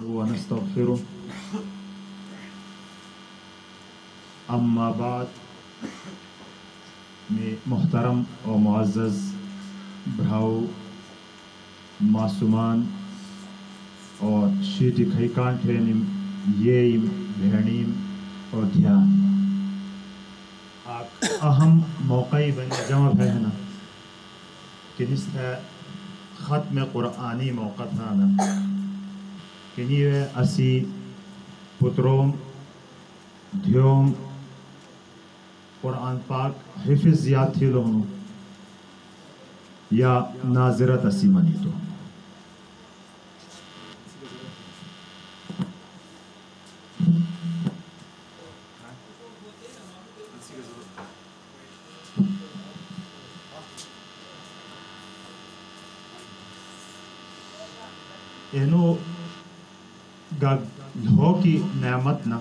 ونستغفره اما بعد میں محترم و معزز بھراؤ معصومان اور شیٹی کھیکان ٹھینیم یہ بہنیم اور دھیان آپ اہم موقعی بن جمع بہنا کہ نست ہے ختم قرآنی موقع تھانا کہ نیوے اسی پتروم دھیوم قرآن پاک حفظ زیاد تھی لہنو یا ناظرت اسی منی تو اینو گھو کی نعمت نا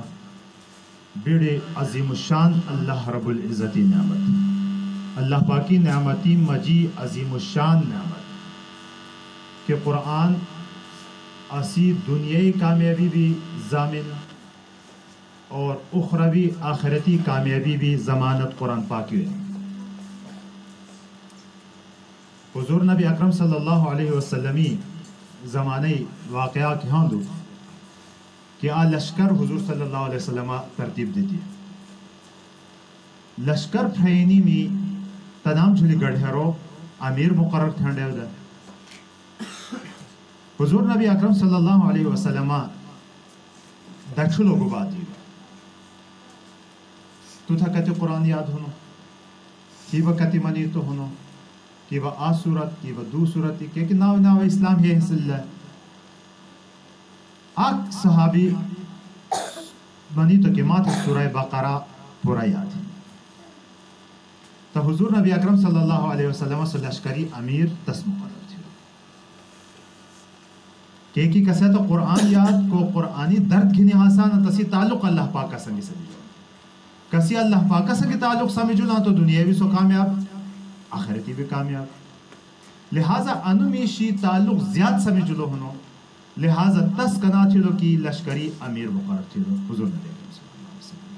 بڑے عظیم الشان اللہ رب العزتی نعمت اللہ پاکی نعمتی مجی عظیم الشان نعمت کہ قرآن اسی دنیای کامیابی بھی ضامن اور اخروی آخرتی کامیابی بھی ضمانت قرآن پاکی ہے. حضور نبی اکرم صلی اللہ علیہ وسلمی زمانے واقعہ کی ہاں دو کہ آ لشکر حضور صلی اللہ علیہ وسلم ترتیب دیتی ہے. لشکر پھینی میں تنام جھلی گڑھیرو امیر مقرر تھنڈے ہو دا حضور نبی اکرم صلی اللہ علیہ وسلم دکھو لوگو باتی تو تھا کہتے قرآن یاد ہونو کی وہ کہتی منی تو ہونو کی وہ آ صورت کی وہ دو صورت کہ ناو اسلام یہ حصل اللہ آگ صحابی منی تو کہ مات سورہ بقرہ پورا یاد ہے. تو حضور نبی اکرم صلی اللہ علیہ وسلم سے لشکری امیر تس مقرر تھی کہ کی کسے تو قرآن یاد کو قرآنی درد گھنی آسان تسی تعلق اللہ پاک کا سنگی سمجھو کسی اللہ پاک کا سنگی تعلق سمجھو نا تو دنیا بھی سو کامیاب آخرتی بھی کامیاب لہذا انمیشی تعلق زیاد سمجھو لو ہنو لہذا تس کنا تھیلو کی لشکری امیر مقرر تھیلو حضور نبی اکرم صلی اللہ علیہ وسلم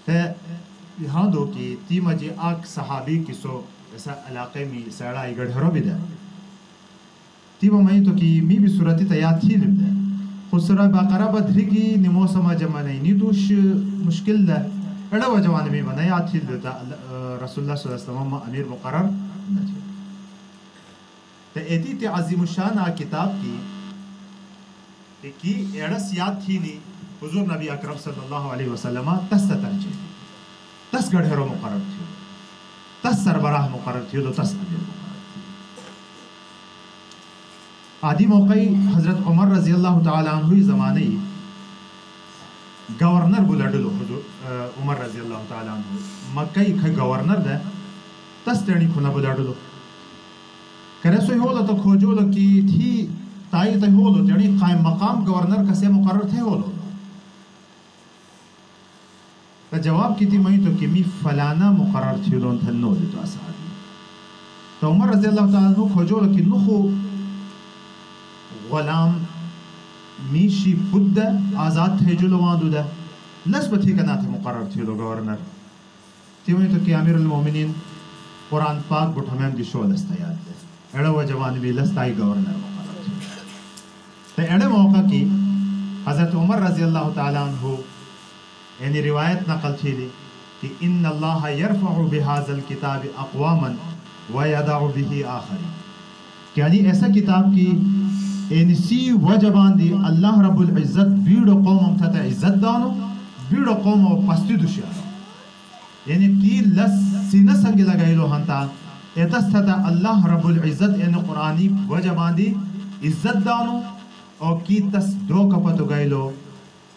تے یہاں دو کی تی مجھے آگ صحابی کی سو ایسا علاقے میں سیڑائی گڑھرو بھی دے تی مئی تو کی می بھی صورتی تیاد تھی لب دے خود سورہ بقرہ بدھری کی نمو سما جمع نہیں نی دوش مشکل دے اڑا و جوان میں بنا یاد تھی دیتا رسول اللہ صلی اللہ علیہ وسلم امیر مقرر نہ تھی تے ایتی تے عظیم الشان آ کتاب کی ایڑس یاد تھی نی حضور نبی اکرم صلی اللہ علیہ وسلم تس ترجیح تس گڑھیرو مقرر تھی تس سربراہ مقرر تھی تو تس امیر مقرر تھی. آدھی موقعی حضرت عمر رضی اللہ تعالیٰ عنہ زمانے گورنر بلڈلو حضور عمر رضی اللہ تعالیٰ عنہ مکہی کھا گورنر دے تس تیڑی کھنا بلڈلو کرے سوئی ہو تو کھوجو لو کی تھی تائی تے ہو لو تیڑی قائم مقام گورنر کسے مقرر تھے ہو لو تو جواب کی تھی میں تو کہ می فلانا مقرر تھی لون تھنو دی تو اصحابی تو عمر رضی اللہ تعالیٰ عنہ کھوجو لو کی نخو غلام میشی بود آزاد تھے جو لو واندو دا نسبت ہی کنا تھا مقرر تھی لو گورنر تھی میں تو کہ امیر المومنین قرآن پاک بٹ ہمیں دی شو لستا یاد دے ایڑا وہ جوان بھی لستائی گورنر مقرر تھی تو ایڑے موقع کی حضرت عمر رضی اللہ تعالیٰ عنہ یعنی روایت نقل تھی لی کہ ان اللہ یرفع بہذا الکتاب اقواما ویدع به آخری یعنی ایسا کتاب کی انسی وجبان دی اللہ رب العزت بیڑو قوم امتتا عزت دانو بیڑو قوم و پستی دوشیانو یعنی تیر لس سینہ سنگ لگائی لو ہنتا ایتستتا اللہ رب العزت یعنی قرآنی وجبان دی عزت دانو اور کی تس دو کپتو گئی لو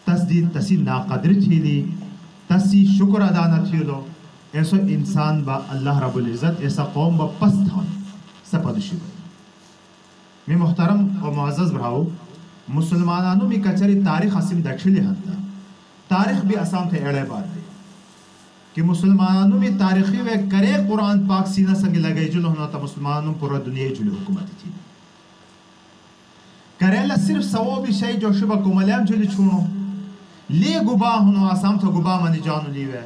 تس دی تسی ناقدر تھیلی تسی شکر ادا نہ تھیلو ایسو انسان با اللہ رب العزت ایسا قوم با پس تھان سپدشی گئی. میں محترم و معزز بھراؤ مسلمانانو میں کچری تاریخ اسیم دکھلی ہنتا تاریخ بھی اسام تھے ایڑے بات دے کہ مسلمانانو میں تاریخی وے کرے قرآن پاک سینہ سنگ لگے جلو ہونا تا مسلمانوں پورا دنیا جلو حکومت تھی کرے صرف ثواب شيء جو شبه کوملام جلی چھوڑو لے گبا ہنو آسام تو گبا منی جانو لیوے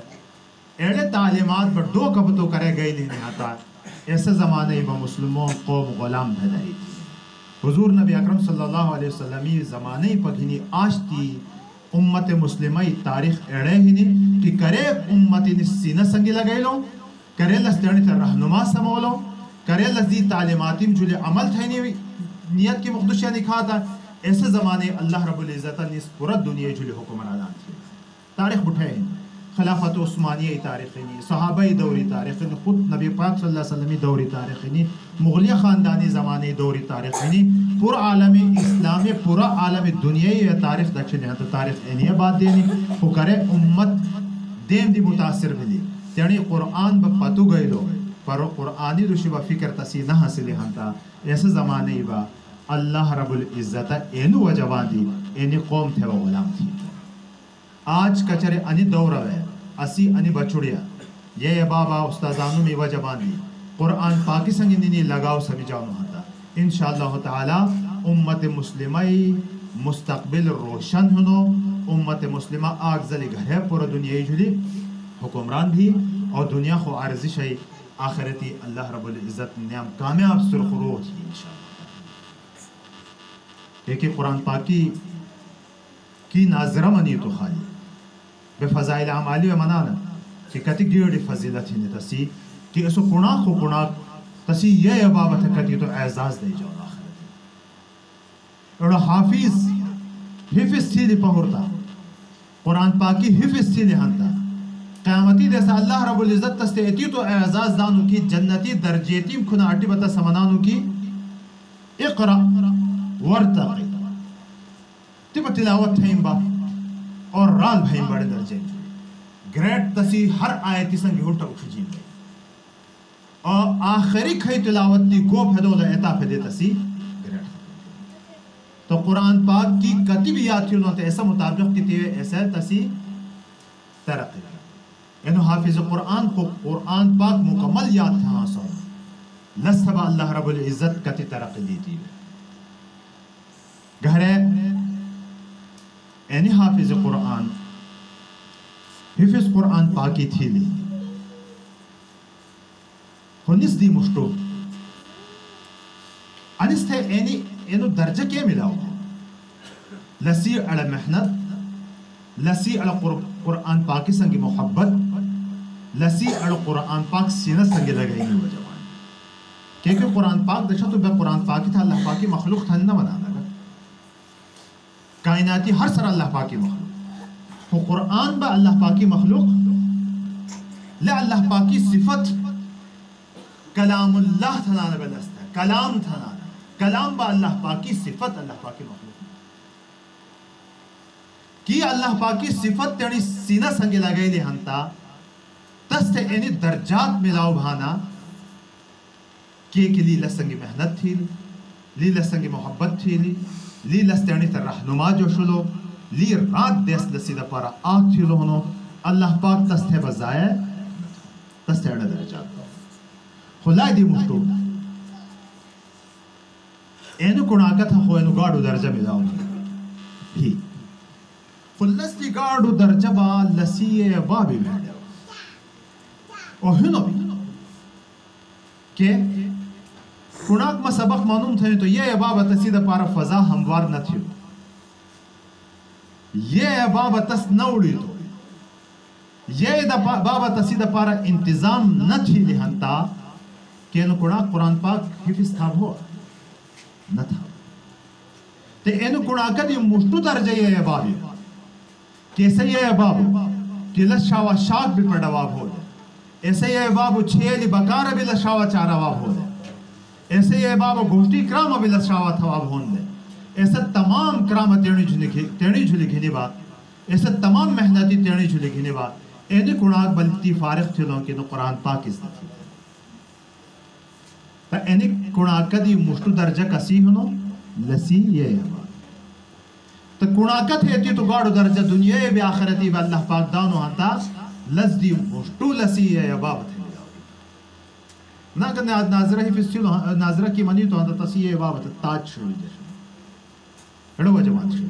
ایڑے تعلیمات پر دو کبتو کرے گئی لینے آتا ایسے زمانے با مسلموں قوم غلام بھدائی تھی حضور نبی اکرم صلی اللہ علیہ وسلم زمانے پکھنی آشتی امت مسلمہ تاریخ ایڑے ہی نہیں کہ کرے امت سینہ سنگی لگئی لو کرے لستیانی تر رہنما سمولو کرے لزدی تعلیماتیم جلے عمل تھینی نیت کی مقدشیہ نکھا تھا ایسے زمانے اللہ رب العزت نے اس پورا دنیا جلے حکمرانان تھے تاریخ بٹھائے ہیں خلافت عثمانیہ تاریخینی صحابہ دوری تاریخینی خود نبی پاک صلی اللہ علیہ وسلم دوری تاریخینی مغلیہ خاندانی زمانے دوری تاریخینی پورا عالم اسلام پورا عالم دنیا تاریخ دکشنی ہے تاریخ اینی بات دینی وہ کرے امت دیم دی متاثر ملی یعنی قرآن با پتو گئی لو پر قرآنی دوشی با فکر تسی نہ حاصلی ہنتا ایسے زمانے با اللہ رب العزت اینو وجوان دی اینی قوم تھے و غلام تھی آج کچرے انی دورہ ہے اسی انی بچوڑیا یہ بابا استاذانو میں وجوان دی قرآن پاکی سنگی نینی لگاو سبی جانو ہنتا انشاءاللہ تعالی امت مسلمہ مستقبل روشن ہنو امت مسلمہ آگزلی گھرے پورا دنیا جلی حکمران بھی اور دنیا کو عرضش ہے آخرتی اللہ رب العزت نعم کامیاب سرخروج ہی انشاءاللہ لیکن قرآن پاکی کی ناظرہ منی تو خالی بے فضائل عمالی و منانا کہ کتی گیڑی فضیلت ہی تسی کہ اسو قناق و قناق تسی یہ عبابت کتی تو اعزاز دے جاؤ آخرتی اور حافظ تھی لی پہورتا قرآن پاکی حفظ تھی لی ہنتا قیامتی دیسا اللہ رب العزت تستیتی تو اعزاز دانو کی جنتی درجیتیم کھنا اٹی بتا سمنانو کی اقرأ ورتقی تیبا تلاوت تھیم با اور رال بھائیم بڑے درجے گریٹ تسی ہر آیتی سنگی ہوتا اکھجین گئی اور آخری کھئی تلاوت تی گو پھدو دا ایتا پھدے تسی گریٹ تو قرآن پاک کی کتب یاد تھی انہوں نے ایسا مطابق کی تیوے ایسا تسی ترقی یعنی حافظ قرآن کو قرآن پاک مکمل یاد تھا سو لستبا اللہ رب العزت کتی ترقی دیتی ہے گھرے یعنی حافظ قرآن حفظ قرآن پاکی تھی لی خونس دی مشتو انس تھے اینو درجہ کیا ملا ہوا لسی علی محنت لسی علی قرآن پاکی سنگی محبت لسی علی قرآن پاک سینہ سنگی لگئی نہیں ہوا جوان کیونکہ قرآن پاک دشا تو بے قرآن پاکی تھا اللہ پاکی مخلوق تھا نہ بنانا کائناتی ہر سر اللہ پاکی مخلوق تو قرآن با اللہ پاکی مخلوق لے اللہ پاکی صفت کلام اللہ تھنانا بلستا ہے کلام تھنانا کلام با اللہ پاکی صفت اللہ پاکی مخلوق کی اللہ پاکی صفت تیڑی سینہ سنگی لگئی لی ہنتا تست اینی درجات ملاو بھانا کی لی لسنگی محنت تھی لی لسنگی محبت تھی لی لستیانی تر رہنما جو شلو لی رات دیس لسی دا پارا آگ تھی لونو اللہ پاک تستے بزائے تستے اڑا درجات خلائی دی مشتو اینو کناکت ہو اینو گاڑو درجہ ملاو بھی خلستی گاڑو درجہ با لسی بابی میں اور ہنو بھی کہ کناک ما سبق معلوم تھے تو یہ بابا تسی دا پارا فضا ہموار نہ تھیو یہ بابا تس نوڑی تو یہ دا بابا تسی دا پارا انتظام نہ تھی لہنتا کہ انو کناک قرآن پاک حفظ تھا ہوا نہ تھا تے انو کناک دی مشتو درجہ یہ بابی کیسے یہ بابا کہ لشاوہ شاک بھی پر ڈواب ہو دے ایسے یہ بابا چھیلی بکار بھی لشاوہ چارواب ہو دے ایسے یہ بابا گوشتی کرام ابھی لشاوہ تھواب ہون دے ایسے تمام کرام تیڑی جھلی گھنی بات ایسے تمام محنتی تیڑی جھلی گھنی بات اینی کناک بلتی فارغ تھلوں کہ قرآن پاک اس دفعہ تا اینی کناک دی مشتو درجہ کسی ہنو لسی یہ بات تا کناکت ہے تو گاڑو درجہ دنیا بے آخرتی بے اللہ پاک دانو ہنتا لز دی مشتو لسی یہ بابت ہے نا کہ ناظرہ ہی فیس چلو ناظرہ کی منی تو ہنتا تسی یہ بابت تاج شروع جیسے اڑو جماعت شو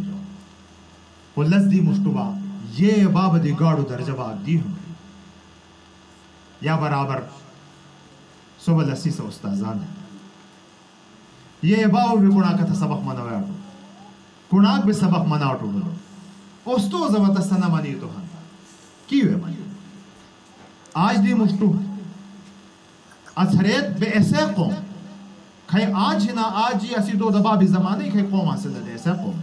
وہ لزدی مشتبہ یہ باب دی گاڑو درجہ باگ دی ہوں یا برابر صبح لسی سے استازان ہے یہ باو بھی کناک تھا سبق مناوے آٹو کناک بھی سبق منا آٹو بلو استوز و تستنا منی تو ہنتا کیوے منی آج دی مشتو اثریت بے ایسے قوم کھائی آج ہی نا آج ہی اسی دو دبا بھی زمانے کھائی قوم حاصل دے ایسے قوم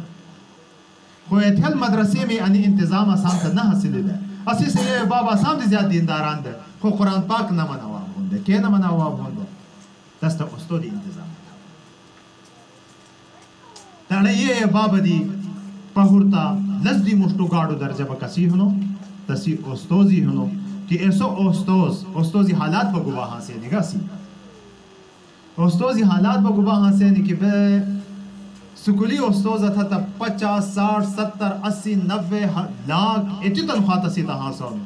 کوئی اتھل مدرسے میں انی انتظام آسان تا نہ حاصل دے اسی سے یہ باب آسان دی زیادہ دینداران دے کوئی قرآن پاک نہ مناواب ہوندے کہ نہ مناواب ہوندے دستا استو دی انتظام تانا یہ باب دی پہورتا لزدی مشتو گاڑو درجہ با کسی ہنو تسی استوزی ہنو کہ ایسو استوزی حالات با گواہاں سے نگا سی استوزی حالات با گواہاں سے نگی بے سکولی استوزہ تھا تا 50 60 70 80 90 لاکھ ایتی تنخواہ تسی تہاں سونو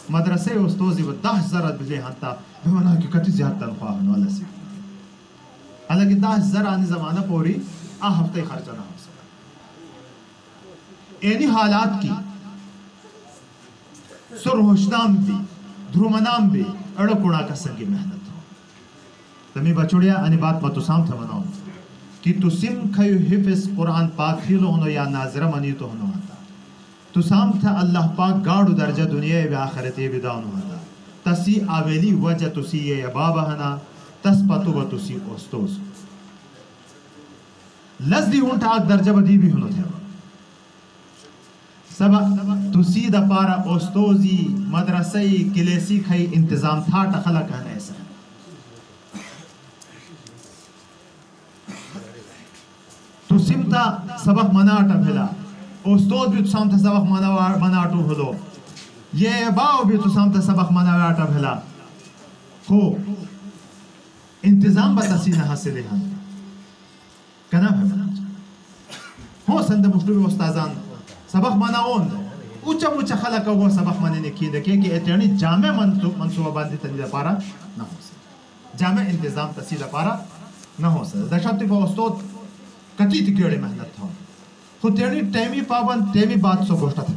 مدرسے استوزی با 10,000 بجے ہنتا بمانا کہ کتی زیادہ تنخواہ ہنو اللہ سی حالانکہ 10,000 آنی زمانہ پوری ہفتے خرچہ نہ ہو سکتا اینی حالات کی سرہوشنام بھی دھرومنام بھی اڑو کڑا کا سنگی محنت ہو تمہیں بچوڑیا انی بات ما تو سام تھا مناؤں کہ تو سم کھیو حفظ قرآن پاک ہیلو ہنو یا ناظرہ منی تو ہنو آتا تو سام تھا اللہ پاک گاڑو درجہ دنیا و آخرت بھی داؤنو آتا تسی آویلی وجہ تسی یہ بابا ہنا تس پتو با تسی استوز لزدی ہونٹا آگ درجہ بدی بھی ہنو تھے سبا تسی دا پارا استوزی مدرسی کلیسی کھائی انتظام تھا ٹخلا کہنا ایسا تو سمتا سبق مناٹا بھلا استوز بھی تو سامتا سبق مناٹو بھلو یہ باو بھی تو سامتا سبق مناٹا بھلا خو انتظام بتاسی نہ حاصلے ہاں کنا بھلا ہو سند مشتوی استازان سبق مناون اوچا خلقا وہ سبق مننے کی دے کہ اتنی جامع منصوبہ باندی تنیدہ پارا نہ ہو سکتا جامع انتظام تسیدہ پارا نہ ہو سکتا دشابتی با استود کتی تکیڑے محنت تھا خود تیڑی ٹیمی پابند ٹیمی بات سو گوشتا تھا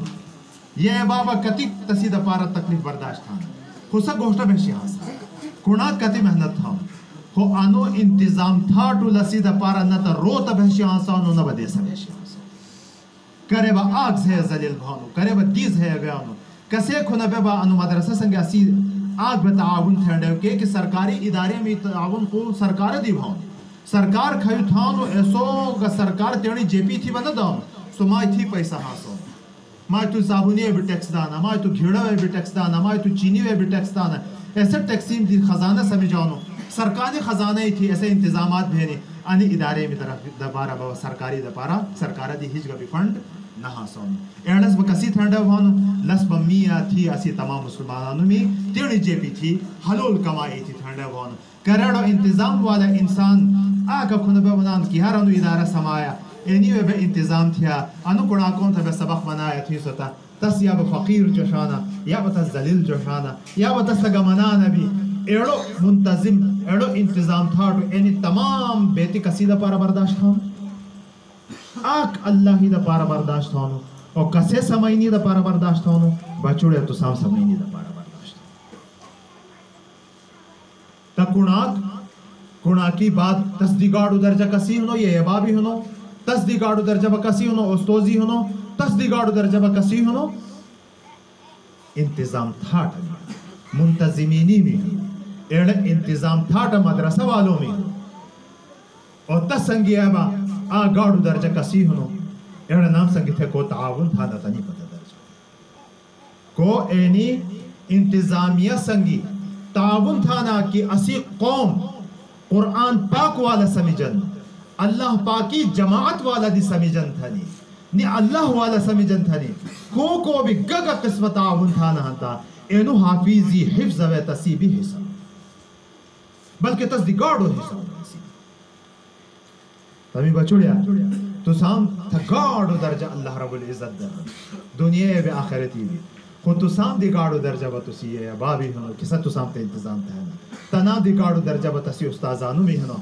یہ بابا کتی تسیدہ پارا تکلیف برداشت تھا خود سا گوشتا بہشی حاصل کنات کتی محنت تھا خو آنو انتظام تھا تو لسیدہ پارا نہ تا رو تا بہشی آسانو نہ بدے سا بہشی آسان کرے با آگ ہے زلیل بھانو کرے با دیز ہے بیانو کسے کھونا بے با انو مدرسہ سنگے اسی آگ بے تعاون تھینڈے کہ سرکاری ادارے میں تعاون کو سرکار دی بھانو سرکار کھایو تھانو ایسو گا سرکار تیڑی جے پی تھی بنا دانو سو مائی تھی پیسہ ہاسو مائی تو صابونی بھی ٹیکس دانا مائی تو گھیڑا بھی ٹیکس دانا مائی تو چینی بھی ٹیکس دانا ایسے ٹیکسیم دی خزانہ سمجھانو سرکاری خزانہ ہی تھی ایسے انتظامات بھینے آنی ادارے میں طرف دبارہ با سرکاری دبارہ سرکارہ دی ہیچ گا بھی فنڈ نہ سونو ایڈس با کسی تھنڈا وانو لس با میا تھی اسی تمام مسلمانانو میں تیڑی جے پی تھی حلول کمائی تھی تھنڈا وانو کریڑو انتظام والا انسان آکا کھنبے ونان کی ہر انو ادارہ سمایا اینیوے بے انتظام تھیا انو کناکون تھا بے سبق منایا تھی ستا تس یا با فقیر جوشانا یا با تس ذلیل جوشانا یا با تس لگا منانا بھی ایڑو منتظم ایڑو انتظام تھا تو اینی تمام بیتی کسیدہ پارا برداشت تھا آک اللہ ہی دا پارا برداشت ہونو اور کسے سمائنی دا پارا برداشت ہونو بچوڑے تو سام سمائنی دا پارا برداشت ہونو تا کناکی بات تصدیقاڑو درجہ کسی ہونو یہ عبابی ہونو تصدیقاڑو درجہ با کسی ہونو استوزی ہونو تصدیقاڑو درجہ با کسی ہونو انتظام تھاٹا منتظمینی میں ایڑ انتظام تھاٹا مدرسہ والوں میں اور تسنگی عبا گاڑو درجہ کسی ہنو ایڑا نام سنگی تھے کو تعاون تھا نتا نہیں پتا درجہ کو اینی انتظامیہ سنگی تعاون تھا نا کہ اسی قوم قرآن پاک والا سمجھن اللہ پاکی جماعت والا دی سمجھن تھا نی اللہ والا سمجھن تھا نی کو بھی گگا قسم تعاون تھا نا ہنتا اینو حافظی حفظ و تصیبی حصہ بلکہ تصدیقاڑو حصہ تمی بچوڑیا تو سام تھا گاڑو درجہ اللہ رب العزت در دنیا بے آخرتی بھی خود تو سام دی گاڑو درجہ با تسی ہے بابی ہنو کسا تو سام تے انتظام تھا تنا دی گاڑو درجہ با تسی استازانو بھی ہنو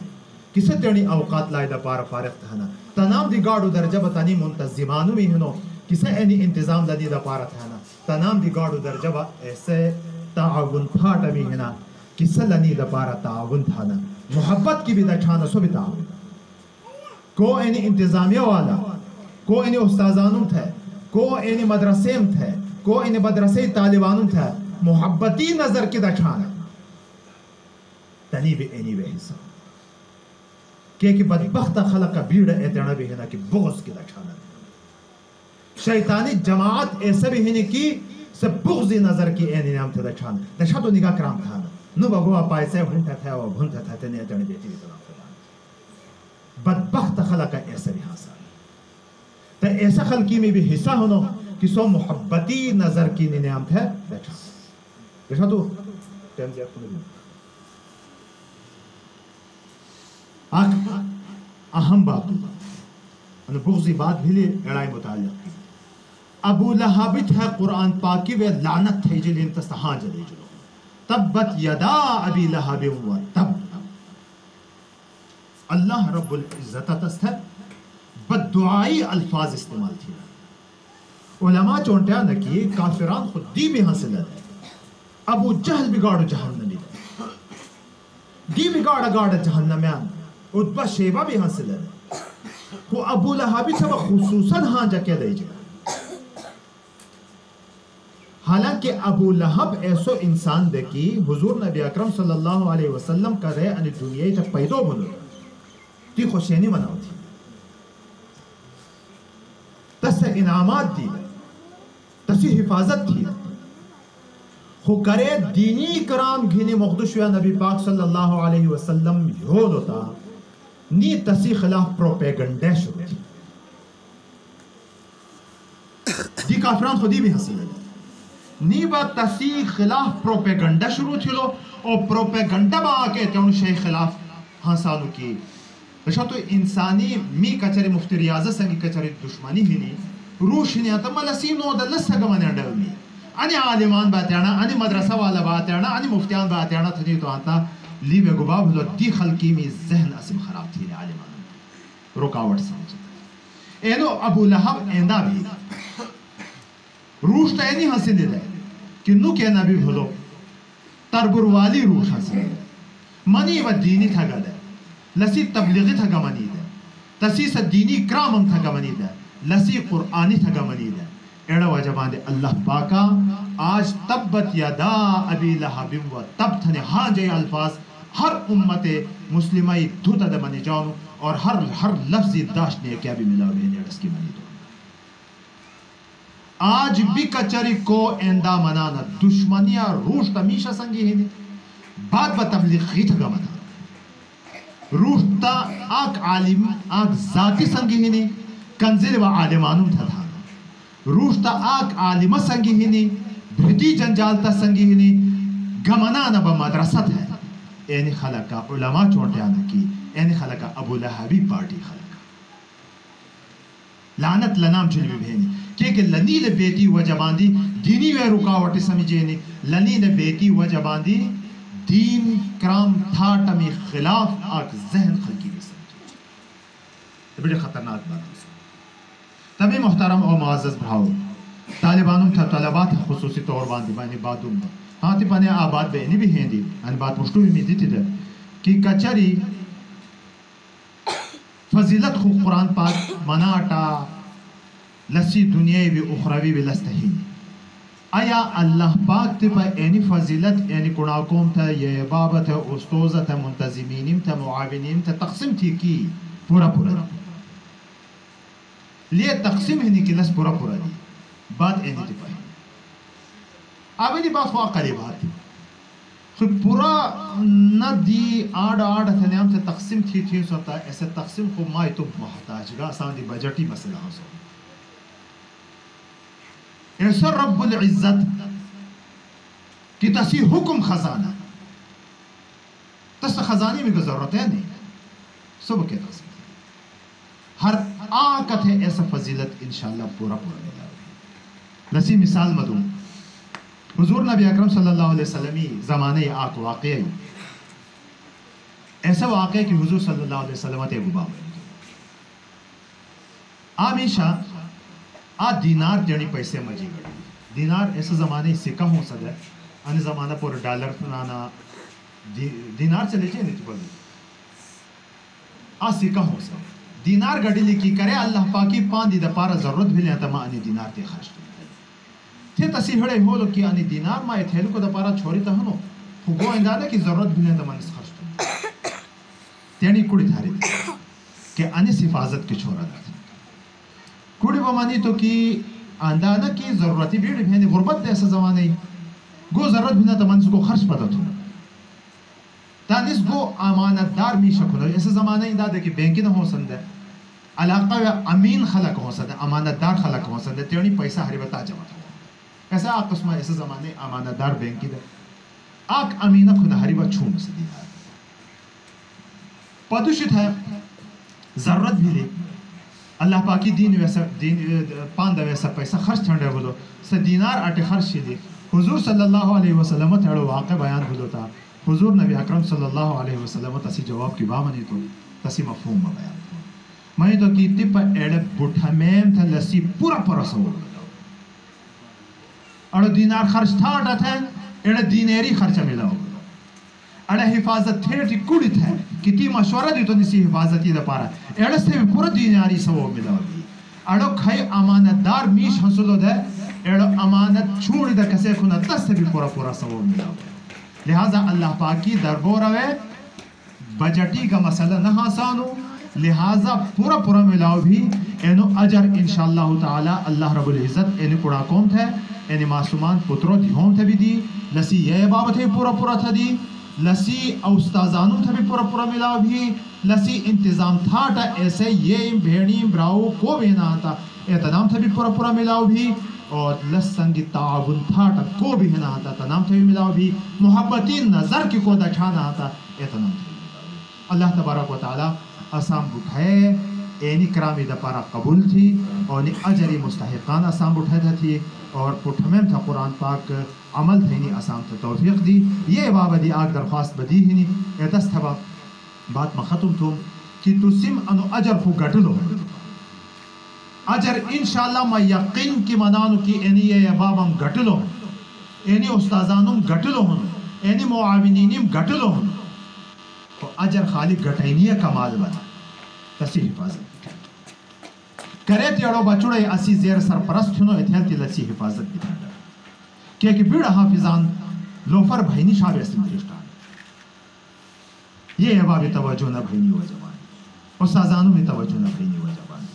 کسے تیڑی اوقات لائدہ پارا فارغ تھانا تنام دی گاڑو درجہ بتانی منتظمانو بھی ہنو کسے اینی انتظام لدی دا پارا تھانا تنام دی گاڑو درجہ با ایسے تعاون پھاٹا بھی ہنا کسے لنی دا پارا تعاون تھانا محبت کی بھی دا چھانا سو بھی تعاون کو اینی انتظامیہ والا کو اینی استاذانم تھے کو اینی مدرسیم تھے کو اینی مدرسی طالبانم تھے محبتی نظر کی دا چھانا تنی بھی اینی بے حساب کہ بدبخت خلق کا بھیڑ ایتنا بھی ہے کہ بغض کی لچھانا شیطانی جماعت ایسا بھی ہے کہ سب بغضی نظر کی این نام تھا لچھانا دشا تو نگاہ کرام تھا نو بگوا پائسے بھنٹا تھا و بھنٹا تھا تنی ایتنا بیٹی بھی طرح تھا بدبخت خلق کا ایسا بھی حاصل تا ایسا خلقی میں بھی حصہ ہونو کہ سو محبتی نظر کی نام تھا لچھانا دشا تو ٹیم زیاد کنو بھی اہم بات ہوگا بغضی بات بھی لئے اڑائی متعلق ابو لہابت ہے قرآن پاکی وے لعنت ہے جلین تستہاں جلے جلو تبت یدا ابی لہاب و تب اللہ رب العزت تست ہے بددعائی الفاظ استعمال تھی علماء چونٹیا نکی کافران خود دی بھی حاصل ہے ابو جہل بگاڑو جہنمی دی بگاڑا گاڑا جہنمیان ادبا شیبہ بھی حاصل ہے وہ ابو لہابی سے وہ خصوصاً ہاں جا کے دے جائے حالانکہ ابو لہب ایسو انسان دے کی حضور نبی اکرم صلی اللہ علیہ وسلم کا رہے انہی دنیای تک پیدو بنو تی خوشینی مناو تھی تس انعامات دی تسی حفاظت تھی خو کرے دینی کرام گھینی مقدش یا نبی پاک صلی اللہ علیہ وسلم یود ہوتا نی تسی خلاف پروپیگنڈے شروع تھی دی کافران خودی بھی حاصل ہے نی با تسی خلاف پروپیگنڈا شروع تھی لو اور پروپیگنڈا با آکے تیون شیخ خلاف حاصلو کی بشا تو انسانی می کچری مفتی ریاضہ سنگی کچری دشمنی ہی نہیں روش نہیں آتا ملسی نو دا لسا گمانی انڈر میں انی عالمان باتیانا انی مدرسہ والا باتیانا انی مفتیان باتیانا تھنی تو آتا لیوے گباب ہلو دی خلقی میں ذہن اسم خراب تھی عالمان رکاوٹ سمجھتا اینو ابو لہب ایندہ بھی روش تا اینی حاصل دے کہ نو کے نبی بھلو تربر والی روش حاصل دے منی و دینی تھا گا دے لسی تبلیغی تھا گا منی دے تسی سا دینی کرامم تھا گا منی دے لسی قرآنی تھا گا منی دے ایڑا واجبان دے اللہ پاکا آج تبت یدا ابی لہب و تب تھنے ہاں جے الفاظ ہر امت مسلمائی دھوتا دے منی جاؤں اور ہر لفظی داشتنے کیا بھی ملا ہوئے نیڑس کی منی دو آج بھی کچری کو ایندہ منانا دشمنیاں روش تمیشہ سنگی ہی نہیں بات با تبلیغی تھا گا منا روش تا آک عالم آک ذاتی سنگی ہی نہیں کنزل و عالمانوں تھا تھا روش تا آک عالمہ سنگی ہی نہیں بھتی جنجالتا سنگی ہی نہیں گمنانا با مدرست ہے اینی خلقہ علماء چونٹے آنا کی اینی خلقہ ابو لہبی پارٹی خلقہ لعنت لنام چلوی بھینی کہ لنیل بیتی وجبان دی دینی وے رکاوٹی سمجھینی لنیل بیتی وجبان دی دین کرام تھاٹمی خلاف آک ذہن خلقی بھی سمجھے بڑے خطرناک بات ہے تبھی محترم اور معزز بھاؤ طالبانوں تھا طلبات خصوصی طور باندھی بانی باتوں میں ہاں تی پانے آباد بینی بھی ہیں دی ان بات مشتوی میں دیتی در کہ کچری فضیلت خو قرآن پاک مناٹا لسی دنیای بھی اخروی بھی لستہینی آیا اللہ پاک تی پا اینی فضیلت اینی کناکوم تھا یہ بابت ہے استوزت ہے منتظمینیم تھا معاونیم تھا تقسیم تھی کی پورا پورا لیے تقسیم ہی نہیں کہ لس پورا پورا دی بات اینی تی پائی آوینی بات خواہ قریب آتی خود پورا نہ دی آڑ تھنیام سے تقسیم تھی سوتا ایسے تقسیم کو مائی تو محتاج گا آسان دی بجٹی مسئلہ ہو سو ایسا رب العزت کی تسی حکم خزانہ تس خزانی میں ضرورت ہے نہیں سب کے تقسیم ہر آقت ہے ایسا فضیلت انشاءاللہ پورا پورا ملا ہوئی نسی مثال مدوں حضور نبی اکرم صلی اللہ علیہ وسلم زمانے آق واقعی ایسا واقع ہے کہ حضور صلی اللہ علیہ وسلم تے ابو باب آمیشہ دینار جنی پیسے مجی گڑی دینار ایسا زمانے سے کم ہو سکتا ہے ان زمانہ پور ڈالر پنانا دینار چلے چاہے نہیں تو بلی سے کم ہو سکتا دینار گڑی لکی کرے اللہ پاکی پان دیدہ پارا ضرورت بھی لیتا ما انی دینار تے خرچ تھے تصیحڑے ہو لو کہ انی دینار ما اتھیلو کو دا پارا چھوڑی تا ہنو گو اندازہ کی ضرورت بھی لیتا ما نس خرچ تینی کڑی تھاری تھی کہ انیس حفاظت کی چھوڑا دا تھی کڑی بمانی تو کی اندازہ کی ضرورتی بیڑی بھی غربت دے ایسا زمانے گو ضرورت بھی لیتا ما نس کو خرچ پتا تھو تانیس گو امانت دار می شکل ایسا زمانہ ہی دادے کہ بینکی نہ ہو سندے علاقہ یا امین خلق ہو سندے امانت دار خلق ہو سندے تیونی پیسہ ہری بتا جمع تھا ایسا آق قسمہ ایسا زمانے امانت دار بینکی دے آق امینہ خود ہری بات چھوم سے دیا پدوشت ہے ضرورت بھی لے اللہ پاکی دین ویسا پاندہ ویسا پیسہ خرچ چھنڈے بولو سے دینار آٹے خرچ دے حضور صلی اللہ علیہ وسلم تیڑو واقع بیان بولو تا حضور نبی اکرم صلی اللہ علیہ وسلم تسی جواب کی بامنی تو تسی مفہوم میں بیان تو میں تو کی تیپا ایڑے بٹھا میم تھا لسی پورا سوال اڑو دینار خرچ تھا اٹھا تھا ایڑے دینیری خرچہ ملا ہو اڑے حفاظت تھیٹی کڑی تھا کتی مشورہ دی تو نسی حفاظتی دا پارا ایڑے سے بھی پورا دینیاری سوال ملا ہو اڑو کھائی امانت دار میش حسولو دے ایڑو امانت چھوڑی دا کسے کھونا تس سے بھی پورا سوال ملا ہو لہذا اللہ پاکی دربو روے بجٹی کا مسئلہ نہ آسانو لہذا پورا ملاو بھی اینو اجر انشاءاللہ تعالی اللہ رب العزت اینو کڑا کون تھے اینو معصومان پترو دیہون تھے بھی دی لسی یہ بابت ہے پورا تھا دی لسی اوستازانو تھے بھی پورا ملاو بھی لسی انتظام تھا ایسے یہ بھیڑی براؤ کو بھی نہ آتا اعتنام تھے بھی پورا ملاو بھی اور لسنگی تعاون تھاٹا کو بھی نہ آتا تنام تھے بھی ملاو بھی محبتی نظر کی کو دا چھانا آتا اعتنام تھے بھی ملاو اللہ تبارک و تعالی اسام بٹھائے اینی کرامی دا پارا قبول تھی اور نی اجری مستحقان اسام بٹھائے تھی اور پٹھمیم تھا قرآن پاک عمل تھینی اسام تا توفیق دی یہ بابا آگ درخواست بدی ہی نی ایدست تھا بات میں ختم تھو کہ تو سم انو اجر خو گٹلو اجر انشاءاللہ ما یقین کی منانو کی اینی یہ بابام گٹلو اینی استازانم گٹلو ہن اینی معاونینیم گٹلو ہن تو اجر خالی گٹینی کمال بنا تسی حفاظت کرے تیڑو بچوڑے اسی زیر سرپرست ہنو اتحال تی لسی حفاظت بھی کہ بیڑ حافظان لوفر بھینی شاب اسم درشتان یہ عبابی توجہ نہ بھینی ہوا جبان استازانوں میں توجہ نہ بھینی ہوا جبان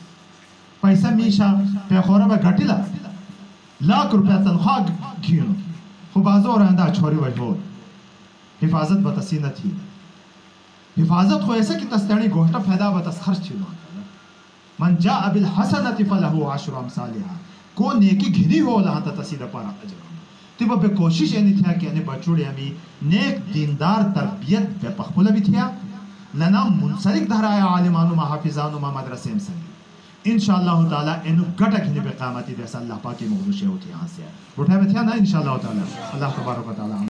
پیسہ میشا پیخورا با گھٹلا ₹1,00,000 تنخواہ گھینو خوبازو رہندہ چھوڑی وجہ حفاظت بتسی نہ تھی حفاظت خو ایسا کہ تستانی گوشتا پیدا بتس خرچ چھلو من جاء بالحسنت فلہو عشر امثالہا کو نیکی گھنی ہو لہا تا تسی دا پارا اجر تو بے کوشش اینی تھیا کہ انہیں بچوڑے ہمیں نیک دیندار تربیت بے پخبولہ بھی تھیا لنا منسلک دھرایا عالمانو ما حافظانو ما مدرسیم سنگی انشاءاللہ تعالی انو گٹا گھنی بے قیامتی دیسا اللہ پاکی مغلوشے ہوتی یہاں سے بٹھائے میں تھیا نا انشاءاللہ تعالی اللہ تبارک و تعالی